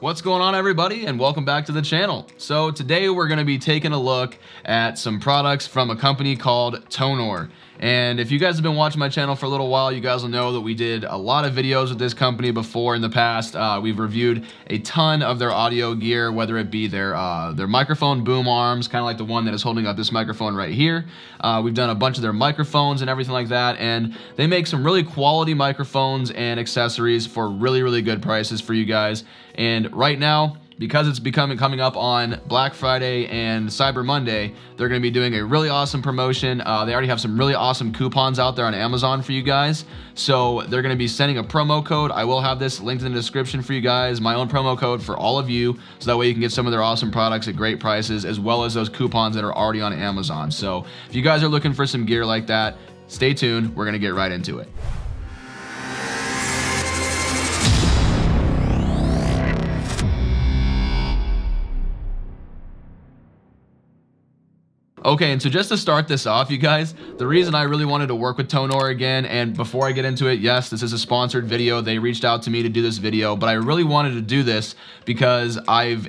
What's going on, everybody, and welcome back to the channel. So today we're going to be taking a look at some products from a company called Tonor. And if you guys have been watching my channel for a little while, you guys will know that we did a lot of videos with this company before in the past. We've reviewed a ton of their audio gear, whether it be their microphone boom arms, kind of like the one that is holding up this microphone right here. We've done a bunch of their microphones and everything like that, and they make some really quality microphones and accessories for really good prices for you guys. And right now, because it's coming up on Black Friday and Cyber Monday, they're going to be doing a really awesome promotion. They already have some really awesome coupons out there on Amazon for you guys. So they're going to be sending a promo code. I will have this linked in the description for you guys, my own promo code for all of you, so that way you can get some of their awesome products at great prices, as well as those coupons that are already on Amazon. So if you guys are looking for some gear like that, stay tuned. We're going to get right into it. Okay, and so just to start this off, you guys, the reason I really wanted to work with Tonor again, and before I get into it, yes, this is a sponsored video. They reached out to me to do this video, but I really wanted to do this because I've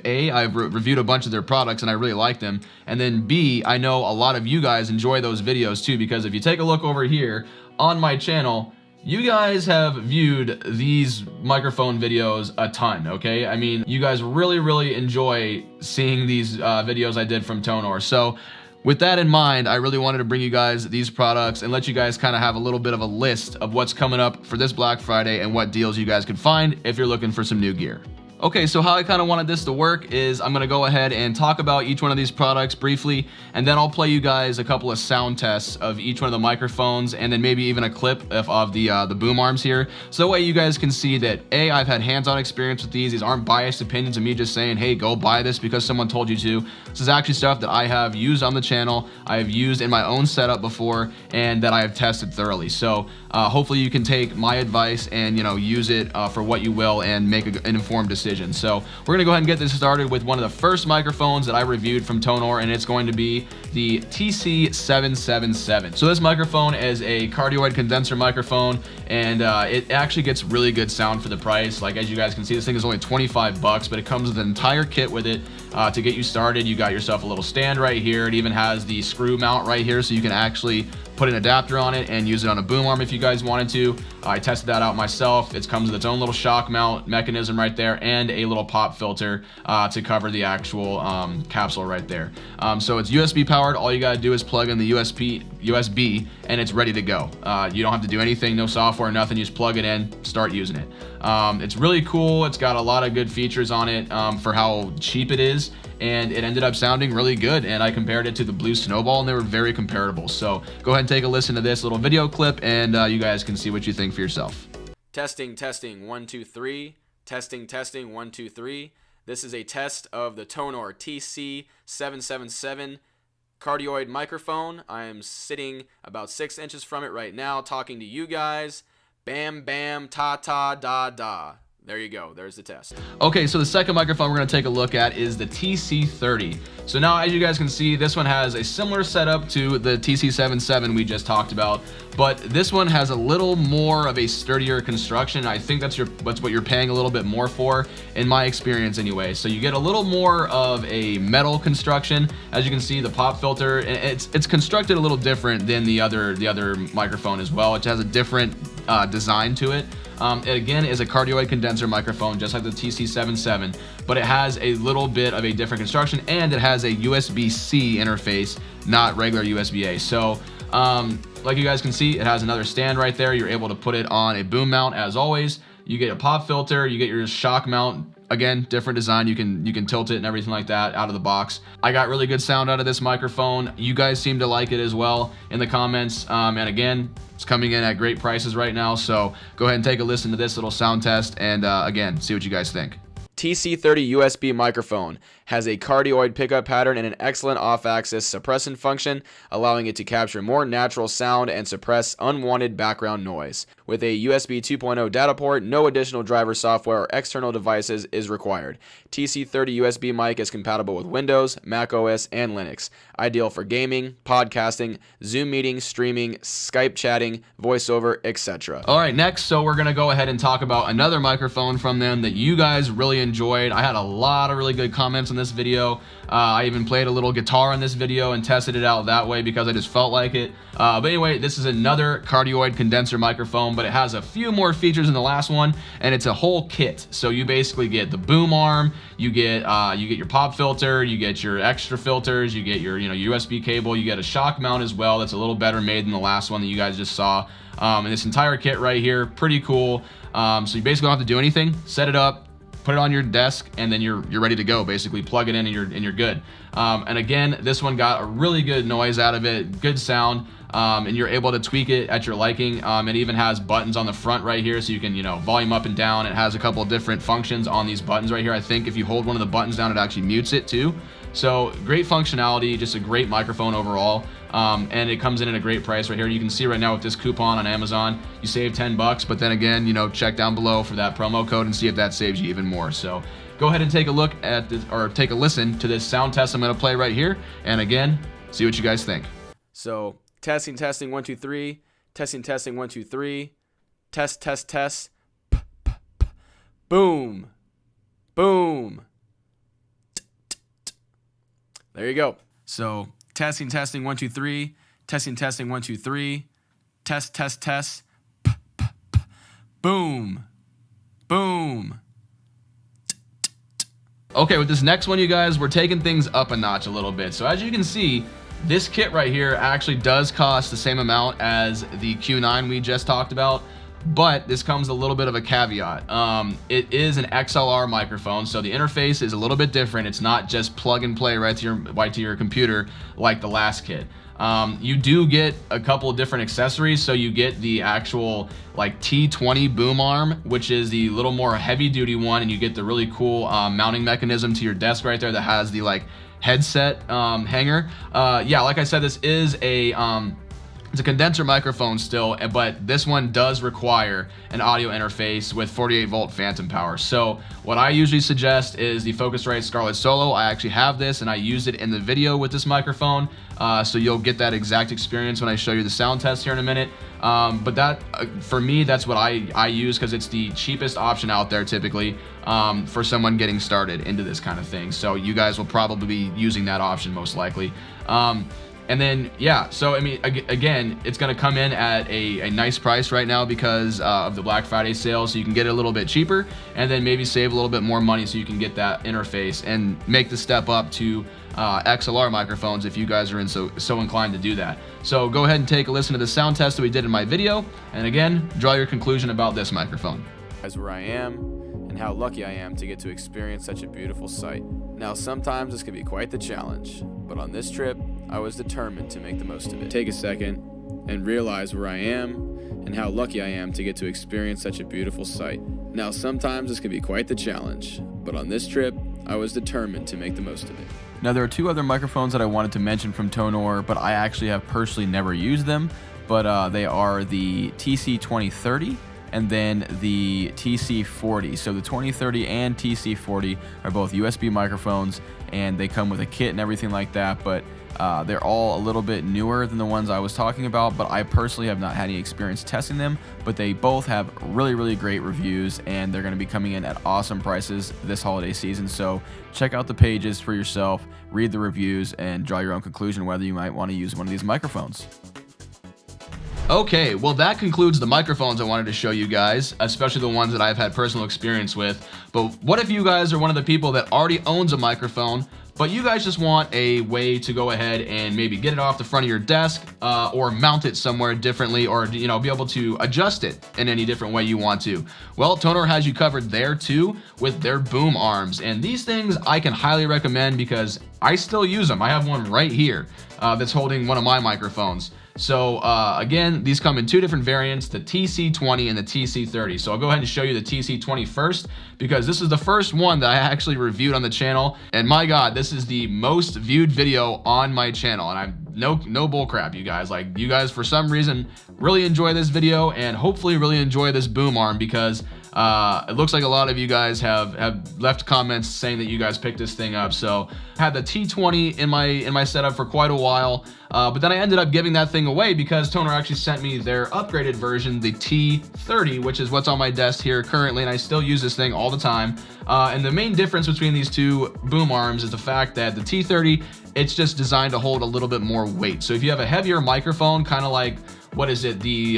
reviewed a bunch of their products and I really like them. And then B, I know a lot of you guys enjoy those videos too, because if you take a look over here on my channel, you guys have viewed these microphone videos a ton, okay? I mean, you guys really enjoy seeing these videos I did from Tonor. So with that in mind, I really wanted to bring you guys these products and let you guys kind of have a little bit of a list of what's coming up for this Black Friday and what deals you guys could find if you're looking for some new gear. Okay, so how I kind of wanted this to work is I'm going to go ahead and talk about each one of these products briefly, and then I'll play you guys a couple of sound tests of each one of the microphones, and then maybe even a clip of the boom arms here. So that way you guys can see that A, I've had hands-on experience with these. These aren't biased opinions of me just saying, hey, go buy this because someone told you to. This is actually stuff that I have used on the channel, I have used in my own setup before, and that I have tested thoroughly. So hopefully you can take my advice and use it for what you will and make an informed decision. So we're gonna go ahead and get this started with one of the first microphones that I reviewed from Tonor, and it's going to be the TC777. So this microphone is a cardioid condenser microphone, and it actually gets really good sound for the price. Like, as you guys can see, this thing is only 25 bucks, but it comes with an entire kit with it to get you started. You got yourself a little stand right here. It even has the screw mount right here, so you can actually put an adapter on it and use it on a boom arm if you guys wanted to. I tested that out myself. It comes with its own little shock mount mechanism right there and a little pop filter to cover the actual capsule right there. So it's USB powered. All you gotta do is plug in the USB and it's ready to go. You don't have to do anything, no software, nothing. You just plug it in, start using it. It's really cool. It's got a lot of good features on it for how cheap it is, and it ended up sounding really good. And I compared it to the Blue Snowball, and they were very comparable. So go ahead and take a listen to this little video clip, and you guys can see what you think for yourself. Testing 1 2 3. Testing 1 2 3. This is a test of the Tonor TC777 cardioid microphone. I am sitting about 6 inches from it right now, talking to you guys. Bam bam ta ta da da. There you go. There's the test. Okay, so the second microphone we're going to take a look at is the TC30. So now, as you guys can see, this one has a similar setup to the TC77 we just talked about, but this one has a little more of a sturdier construction. I think that's what you're paying a little bit more for, in my experience anyway. So you get a little more of a metal construction. As you can see, the pop filter, it's constructed a little different than the other microphone as well, which has a different design to it. It again is a cardioid condenser microphone, just like the TC77, but it has a little bit of a different construction, and it has a USB-C interface, not regular USB-A. So like you guys can see, it has another stand right there. You're able to put it on a boom mount as always. You get a pop filter, you get your shock mount. Again, different design. You can tilt it and everything like that out of the box. I got really good sound out of this microphone. You guys seem to like it as well in the comments. And again, it's coming in at great prices right now. So go ahead and take a listen to this little sound test, and again, see what you guys think. TC30 USB microphone has a cardioid pickup pattern and an excellent off-axis suppressant function, allowing it to capture more natural sound and suppress unwanted background noise. with a USB 2.0 data port. No additional driver software or external devices is required. TC30 USB mic is compatible with Windows, Mac OS, and Linux. Ideal for gaming, podcasting, Zoom meetings, streaming, Skype chatting, voiceover, etc. All right, next, so we're gonna go ahead and talk about another microphone from them that you guys really enjoyed. I had a lot of really good comments on this video. I even played a little guitar on this video and tested it out that way because I just felt like it. But anyway, this is another cardioid condenser microphone, but it has a few more features than the last one, and it's a whole kit. So you basically get the boom arm, you get your pop filter, you get your extra filters, you get your USB cable, you get a shock mount as well. That's a little better made than the last one that you guys just saw. And this entire kit right here, pretty cool. So you basically don't have to do anything. Set it up, put it on your desk, and then you're ready to go. Basically plug it in and you're good. And again, this one got a really good noise out of it, good sound, and you're able to tweak it at your liking. It even has buttons on the front right here, so you can volume up and down. It has a couple of different functions on these buttons right here. I think if you hold one of the buttons down, it actually mutes it too. So great functionality, just a great microphone overall. And it comes in at a great price right here. You can see right now with this coupon on Amazon, you save 10 bucks, but then again, check down below for that promo code and see if that saves you even more. So go ahead and take a look at this, or take a listen to this sound test I'm gonna play right here. And again, see what you guys think. So testing, 1, 2, 3. Testing, 1, 2, 3. Test. Boom. Boom. There you go. So testing, 1, 2, 3. Testing, 1, 2, 3. Test. Boom. Boom. Okay, with this next one, you guys, we're taking things up a notch a little bit. So as you can see, this kit right here actually does cost the same amount as the Q9 we just talked about, but this comes a little bit of a caveat. It is an XLR microphone, so the interface is a little bit different. It's not just plug and play right to your computer like the last kit. You do get a couple of different accessories. So you get the actual like T20 boom arm, which is the little more heavy duty one, and you get the really cool mounting mechanism to your desk right there that has the like headset hanger. Yeah, like I said, this is it's a condenser microphone still, but this one does require an audio interface with 48 volt phantom power. So what I usually suggest is the Focusrite Scarlett Solo. I actually have this and I used it in the video with this microphone. So you'll get that exact experience when I show you the sound test here in a minute. But that, for me, that's what I use because it's the cheapest option out there typically for someone getting started into this kind of thing. So you guys will probably be using that option most likely. And then, yeah, so I mean, again, it's going to come in at a nice price right now because of the Black Friday sale. So you can get it a little bit cheaper and then maybe save a little bit more money so you can get that interface and make the step up to XLR microphones if you guys are so inclined to do that. So go ahead and take a listen to the sound test that we did in my video. And again, draw your conclusion about this microphone. As where I am and how lucky I am to get to experience such a beautiful sight. Now, sometimes this can be quite the challenge, but on this trip, I was determined to make the most of it. Take a second and realize where I am and how lucky I am to get to experience such a beautiful sight. Now, sometimes this can be quite the challenge, but on this trip, I was determined to make the most of it. Now, there are two other microphones that I wanted to mention from Tonor, but I actually have personally never used them, but they are the TC2030 and then the TC40. So the 2030 and TC40 are both USB microphones, and they come with a kit and everything like that, but they're all a little bit newer than the ones I was talking about, but I personally have not had any experience testing them, but they both have really great reviews, and they're going to be coming in at awesome prices this holiday season. So check out the pages for yourself, read the reviews, and draw your own conclusion whether you might want to use one of these microphones. Okay, well that concludes the microphones I wanted to show you guys, especially the ones that I've had personal experience with. But what if you guys are one of the people that already owns a microphone, but you guys just want a way to go ahead and maybe get it off the front of your desk or mount it somewhere differently, or be able to adjust it in any different way you want to? Well, Tonor has you covered there too with their boom arms, and these things I can highly recommend because I still use them. I have one right here that's holding one of my microphones. So again, these come in two different variants, the TC20 and the TC30. So I'll go ahead and show you the TC20 first, because this is the first one that I actually reviewed on the channel. And my God, this is the most viewed video on my channel. And I'm no bull crap, you guys. Like, you guys for some reason really enjoy this video and hopefully really enjoy this boom arm, because it looks like a lot of you guys have left comments saying that you guys picked this thing up. So I had the T20 in my setup for quite a while, but then I ended up giving that thing away because Tonor actually sent me their upgraded version, the T30, which is what's on my desk here currently, and I still use this thing all the time. And the main difference between these two boom arms is the fact that the T30, it's just designed to hold a little bit more weight. So if you have a heavier microphone, kind of like, what is it, the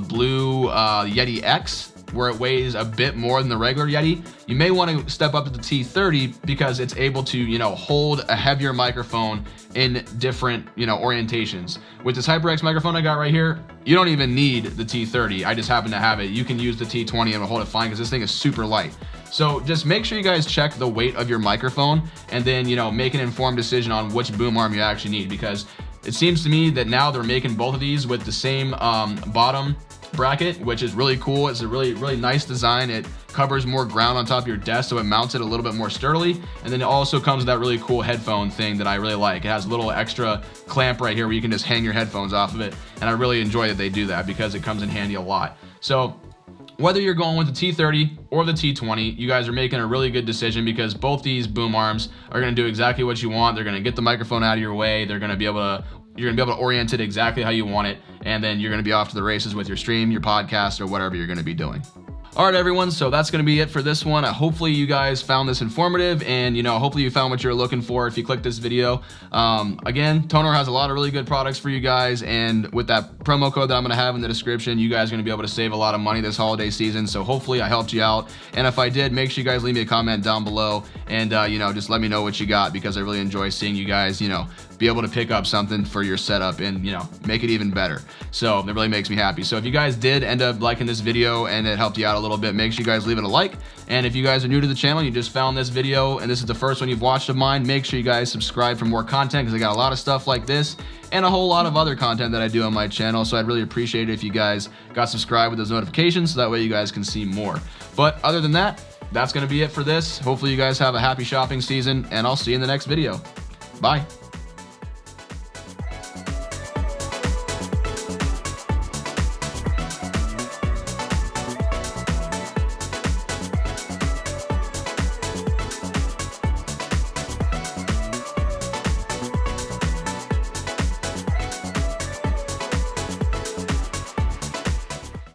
blue Yeti X, where it weighs a bit more than the regular Yeti, you may want to step up to the T30 because it's able to, you know, hold a heavier microphone in different, you know, orientations. With this HyperX microphone I got right here, you don't even need the T30. I just happen to have it. You can use the T20 and it'll hold it fine because this thing is super light. So just make sure you guys check the weight of your microphone and then, you know, make an informed decision on which boom arm you actually need, because it seems to me that now they're making both of these with the same bottom bracket, which is really cool. It's a really nice design. It covers more ground on top of your desk, so it mounts it a little bit more sturdily. And then it also comes with that really cool headphone thing that I really like. It has a little extra clamp right here where you can just hang your headphones off of it. And I really enjoy that they do that because it comes in handy a lot. So whether you're going with the T30 or the T20, you guys are making a really good decision, because both these boom arms are going to do exactly what you want. They're going to get the microphone out of your way. They're going to be able to You're going to be able to orient it exactly how you want it, and then you're going to be off to the races with your stream, your podcast, or whatever you're going to be doing. All right, everyone, so that's going to be it for this one. Hopefully you guys found this informative, and, you know, hopefully you found what you're looking for if you click this video. Again, Tonor has a lot of really good products for you guys, and with that promo code that I'm going to have in the description, you guys are going to be able to save a lot of money this holiday season. So hopefully I helped you out, and if I did, make sure you guys leave me a comment down below, and you know, just let me know what you got, because I really enjoy seeing you guys, you know, be able to pick up something for your setup and, you know, make it even better. So it really makes me happy. So if you guys did end up liking this video and it helped you out a little bit, make sure you guys leave it a like. And if you guys are new to the channel, you just found this video and this is the first one you've watched of mine, make sure you guys subscribe for more content, because I got a lot of stuff like this and a whole lot of other content that I do on my channel. So I'd really appreciate it if you guys got subscribed with those notifications, so that way you guys can see more. But other than that, that's going to be it for this. Hopefully you guys have a happy shopping season, and I'll see you in the next video. Bye.